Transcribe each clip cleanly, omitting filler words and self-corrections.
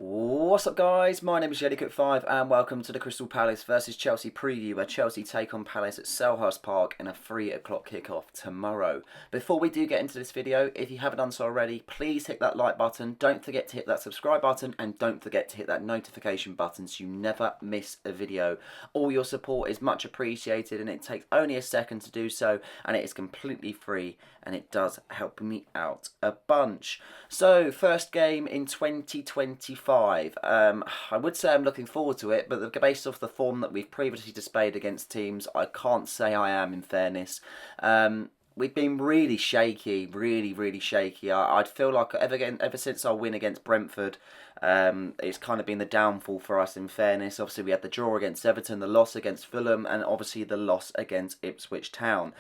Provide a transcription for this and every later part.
What's up, guys? My name is Jellycook5 and welcome to the Crystal Palace versus Chelsea preview, where Chelsea take on Palace at Selhurst Park in a 3 o'clock kickoff tomorrow. Before we do get into this video, if you haven't done so already, please hit that like button, don't forget to hit that subscribe button, and don't forget to hit that notification button so you never miss a video. All your support is much appreciated and it takes only a second to do so, and it is completely free and it does help me out a bunch. So, first game in 2025. I would say I'm looking forward to it, but based off the form that we've previously displayed against teams, I can't say I am, in fairness. We've been really shaky, really shaky. I'd feel like ever since our win against Brentford, it's kind of been the downfall for us, in fairness. Obviously, we had the draw against Everton, the loss against Fulham, and obviously the loss against Ipswich Town.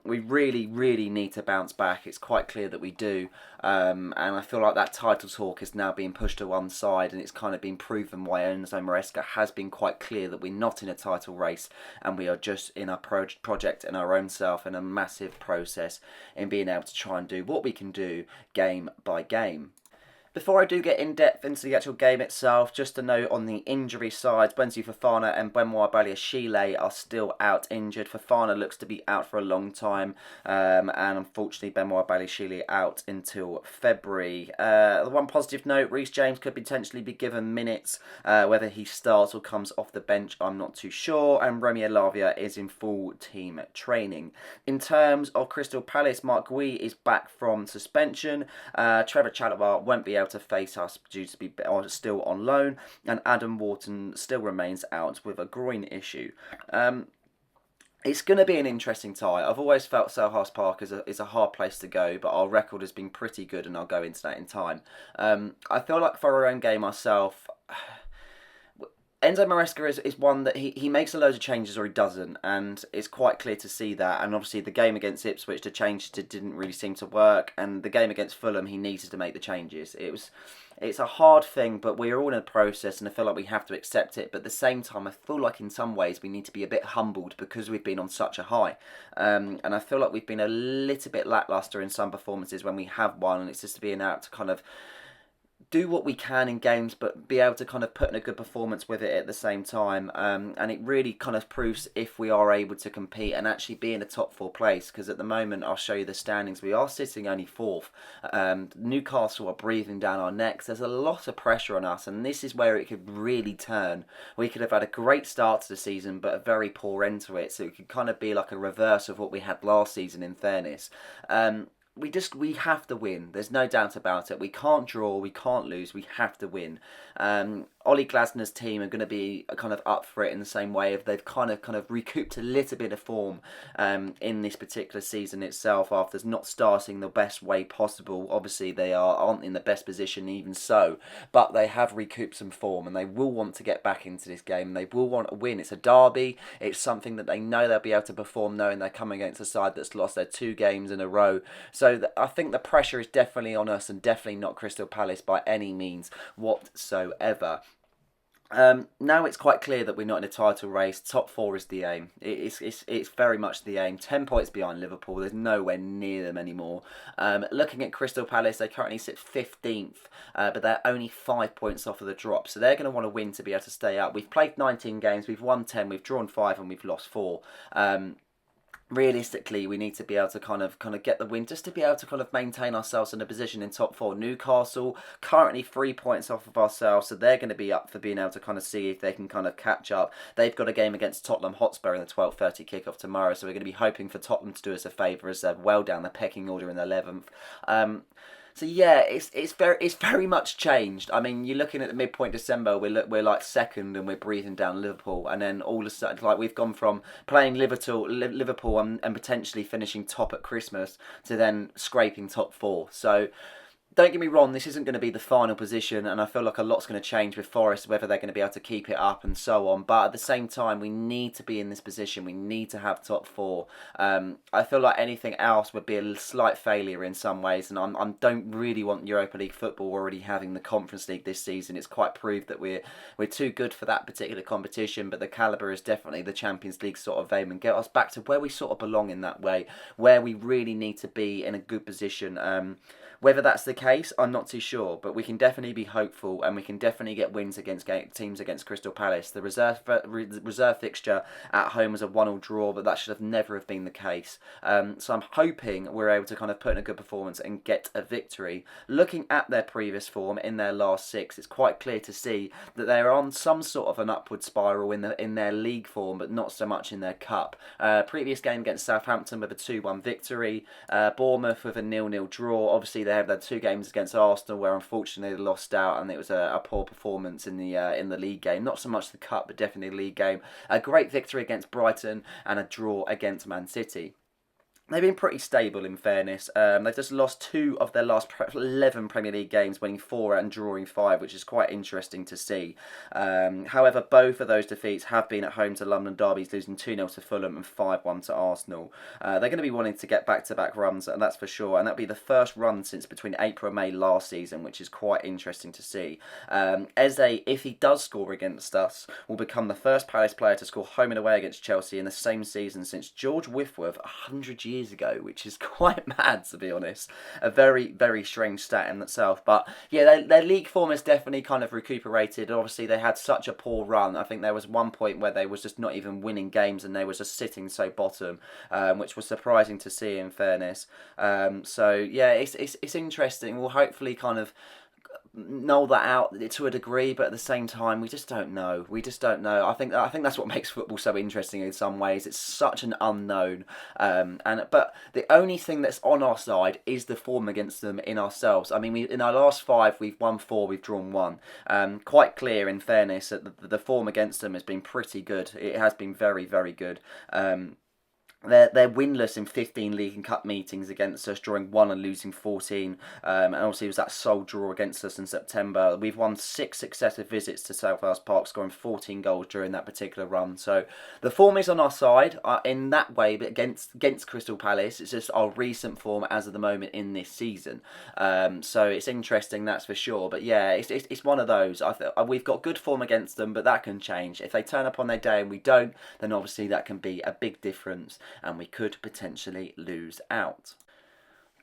We really need to bounce back. It's quite clear that we do. And I feel like that title talk is now being pushed to one side, and it's kind of been proven why Enzo Maresca has been quite clear that we're not in a title race, and we are just in our project in our own self, in a massive process in being able to try and do what we can do game by game. Before I do get in depth into the actual game itself, just a note on the injury side. Wensi Fofana and Benoit Badiashile are still out injured. Fofana looks to be out for a long time, and unfortunately Benoit Badiashile out until February. The one positive note, Reece James could potentially be given minutes. Whether he starts or comes off the bench, I'm not too sure. And Romeo Lavia is in full team training. In terms of Crystal Palace, Mark Gui is back from suspension. Trevor Chalobah won't be able to face us due to be still on loan, and Adam Wharton still remains out with a groin issue. It's going to be an interesting tie. I've always felt Selhurst Park is a hard place to go, but our record has been pretty good, and I'll go into that in time. I feel like for our own game ourselves, Enzo Maresca is one that he makes a load of changes or he doesn't, and it's quite clear to see that. And obviously the game against Ipswich, the changes didn't really seem to work, and the game against Fulham, he needed to make the changes. It's a hard thing, but we're all in a process, and I feel like we have to accept it. But at the same time, I feel like in some ways we need to be a bit humbled because we've been on such a high. And I feel like we've been a little bit lacklustre in some performances when we have won, and it's just being able to kind of do what we can in games, but be able to kind of put in a good performance with it at the same time. And it really kind of proves if we are able to compete and actually be in a top 4 place. Because at the moment, I'll show you the standings, we are sitting only 4th. Newcastle are breathing down our necks. There's a lot of pressure on us, and this is where it could really turn. We could have had a great start to the season, but a very poor end to it. So it could kind of be like a reverse of what we had last season, in fairness. We have to win. There's no doubt about it. We can't draw, we can't lose, we have to win. Ollie Glasner's team are going to be kind of up for it in the same way if they've kind of recouped a little bit of form in this particular season itself after not starting the best way possible. Obviously they aren't in the best position even so, but they have recouped some form and they will want to get back into this game. They will want to win. It's a derby. It's something that they know they'll be able to perform, knowing they're coming against a side that's lost their 2 games in a row. So I think the pressure is definitely on us, and definitely not Crystal Palace by any means whatsoever. Now it's quite clear that we're not in a title race. Top 4 is the aim. It's very much the aim. 10 points behind Liverpool. There's nowhere near them anymore. Looking at Crystal Palace, they currently sit 15th, but they're only 5 points off of the drop. So they're going to want to win to be able to stay up. We've played 19 games. We've won 10. We've drawn 5, and we've lost 4. Realistically, we need to be able to kind of get the win just to be able to kind of maintain ourselves in a position in top 4. Newcastle currently 3 points off of ourselves, so they're going to be up for being able to kind of see if they can kind of catch up. They've got a game against Tottenham Hotspur in the 12:30 kickoff tomorrow, so we're going to be hoping for Tottenham to do us a favour as they're well down the pecking order in the 11th. So yeah, it's very much changed. I mean, you're looking at the midpoint December, we're like 2nd and we're breathing down Liverpool, and then all of a sudden, like, we've gone from playing Liverpool and potentially finishing top at Christmas to then scraping top 4. So don't get me wrong, this isn't going to be the final position, and I feel like a lot's going to change with Forest, whether they're going to be able to keep it up and so on. But at the same time, we need to be in this position. We need to have top four. I feel like anything else would be a slight failure in some ways, and I don't really want Europa League football already having the Conference League this season. It's quite proved that we're too good for that particular competition, but the calibre is definitely the Champions League sort of aim and get us back to where we sort of belong in that way, where we really need to be in a good position. Whether that's the case, I'm not too sure, but we can definitely be hopeful, and we can definitely get wins against teams against Crystal Palace. The reserve fixture at home was a 1-1 draw, but that should have never have been the case. So I'm hoping we're able to kind of put in a good performance and get a victory. Looking at their previous form in their last 6, it's quite clear to see that they're on some sort of an upward spiral in their league form, but not so much in their cup. Previous game against Southampton with a 2-1 victory. Bournemouth with a 0-0 draw. Obviously, they have their 2 games against Arsenal where unfortunately they lost out, and it was a poor performance in the league game. Not so much the cup, but definitely the league game. A great victory against Brighton and a draw against Man City. They've been pretty stable, in fairness. They've just lost 2 of their last 11 Premier League games, winning 4 and drawing 5, which is quite interesting to see. However, both of those defeats have been at home to London derbies, losing 2-0 to Fulham and 5-1 to Arsenal. They're going to be wanting to get back-to-back runs, and that's for sure. And that'll be the first run since between April and May last season, which is quite interesting to see. Eze, if he does score against us, will become the first Palace player to score home and away against Chelsea in the same season since George Whitworth 100 years ago, which is quite mad, to be honest. A very, very strange stat in itself. But yeah, their league form has definitely kind of recuperated. Obviously, they had such a poor run. I think there was one point where they was just not even winning games, and they was just sitting so bottom, which was surprising to see, in fairness. So yeah, it's interesting. We'll hopefully kind of null that out to a degree, but at the same time, we just don't know. I think that's what makes football so interesting in some ways. It's such an unknown, but the only thing that's on our side is the form against them in ourselves. I mean, in our last 5, we've won 4, we've drawn 1. Quite clear, in fairness, that the form against them has been pretty good. It has been very, very good. They're winless in 15 league and cup meetings against us, drawing 1 and losing 14. And obviously it was that sole draw against us in September. We've won 6 successive visits to Selhurst Park, scoring 14 goals during that particular run. So the form is on our side in that way, but against Crystal Palace, it's just our recent form as of the moment in this season. So it's interesting, that's for sure. But yeah, it's one of those. We've got good form against them, but that can change. If they turn up on their day and we don't, then obviously that can be a big difference, and we could potentially lose out.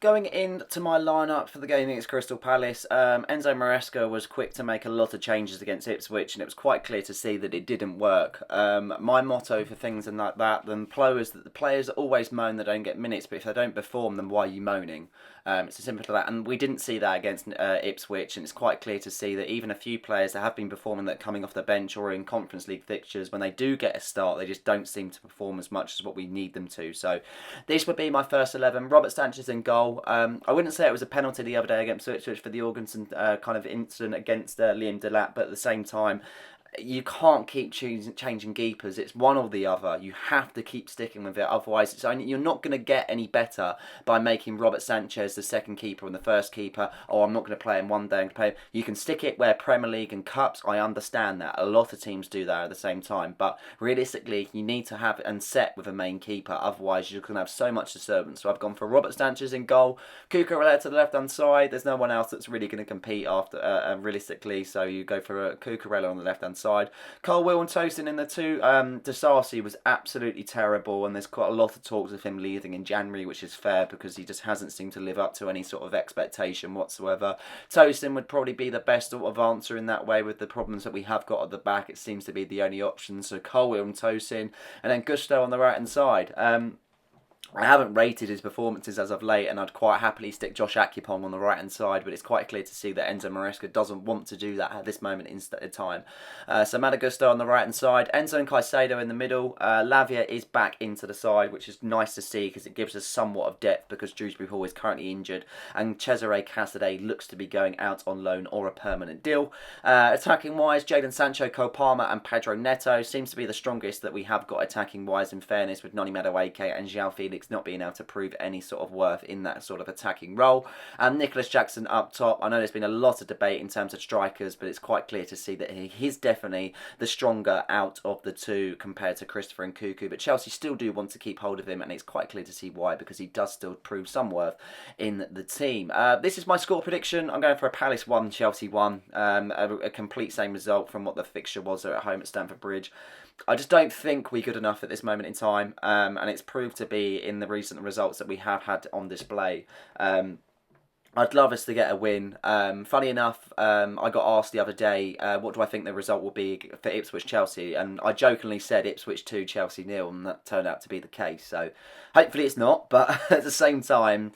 Going into my lineup for the game against Crystal Palace, Enzo Maresca was quick to make a lot of changes against Ipswich, and it was quite clear to see that it didn't work. My motto for things and like that, the players always moan they don't get minutes, but if they don't perform, then why are you moaning? It's as simple as that, and we didn't see that against Ipswich, and it's quite clear to see that even a few players that have been performing that coming off the bench or in Conference League fixtures, when they do get a start, they just don't seem to perform as much as what we need them to. So this would be my first 11. Robert Sanchez in goal. I wouldn't say it was a penalty the other day against Ipswich for the Jorgensen kind of incident against Liam Delap, but at the same time, you can't keep changing keepers. It's one or the other. You have to keep sticking with it. Otherwise, you're not going to get any better by making Robert Sanchez the second keeper and the first keeper. Oh, I'm not going to play him one day and play. You can stick it where Premier League and Cups. I understand that. A lot of teams do that at the same time. But realistically, you need to have and set with a main keeper. Otherwise, you're going to have so much disturbance. So I've gone for Robert Sanchez in goal. Cucurella to the left-hand side. There's no one else that's really going to compete after realistically. So you go for Cucurella on the left-hand side. Carl Will and Tosin in the 2. Disasi was absolutely terrible, and there's quite a lot of talks of him leaving in January, which is fair because he just hasn't seemed to live up to any sort of expectation whatsoever. Tosin would probably be the best sort of answer in that way with the problems that we have got at the back. It seems to be the only option. So Carl Will and Tosin, and then Gusto on the right-hand side. I haven't rated his performances as of late, and I'd quite happily stick Josh Akupong on the right-hand side, but it's quite clear to see that Enzo Maresca doesn't want to do that at this moment in time. So Madagusto on the right-hand side, Enzo and Caicedo in the middle. Lavia is back into the side, which is nice to see because it gives us somewhat of depth because Dewsbury Hall is currently injured, and Cesare Casadei looks to be going out on loan or a permanent deal. Attacking-wise, Jadon Sancho, Cole Palmer and Pedro Neto seems to be the strongest that we have got attacking-wise, in fairness, with Noni Madueke and João Felix mistakes, not being able to prove any sort of worth in that sort of attacking role. And Nicholas Jackson up top, I know there's been a lot of debate in terms of strikers, but it's quite clear to see that he's definitely the stronger out of the two compared to Christopher Nkunku, but Chelsea still do want to keep hold of him, and it's quite clear to see why, because he does still prove some worth in the team. This is my score prediction. I'm going for a Palace 1, Chelsea 1, a complete same result from what the fixture was at home at Stamford Bridge. I just don't think we're good enough at this moment in time, and it's proved to be in the recent results that we have had on display. I'd love us to get a win. Funny enough, I got asked the other day, what do I think the result will be for Ipswich-Chelsea? And I jokingly said Ipswich 2, Chelsea 0, and that turned out to be the case. So hopefully it's not, but at the same time,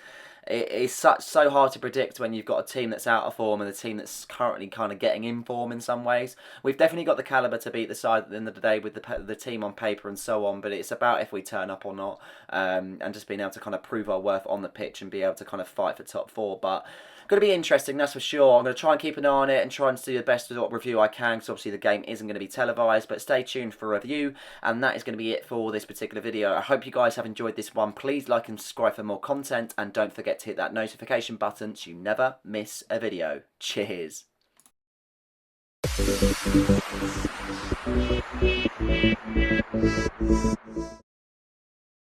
it's so hard to predict when you've got a team that's out of form and a team that's currently kind of getting in form in some ways. We've definitely got the calibre to beat the side at the end of the day with the team on paper and so on, but it's about if we turn up or not, and just being able to kind of prove our worth on the pitch and be able to kind of fight for top four. But going to be interesting, that's for sure. I'm going to try and keep an eye on it and try and do the best review I can, because obviously the game isn't going to be televised, but stay tuned for a review, and that is going to be it for this particular video. I hope you guys have enjoyed this one. Please like and subscribe for more content, and don't forget to hit that notification button so you never miss a video. Cheers.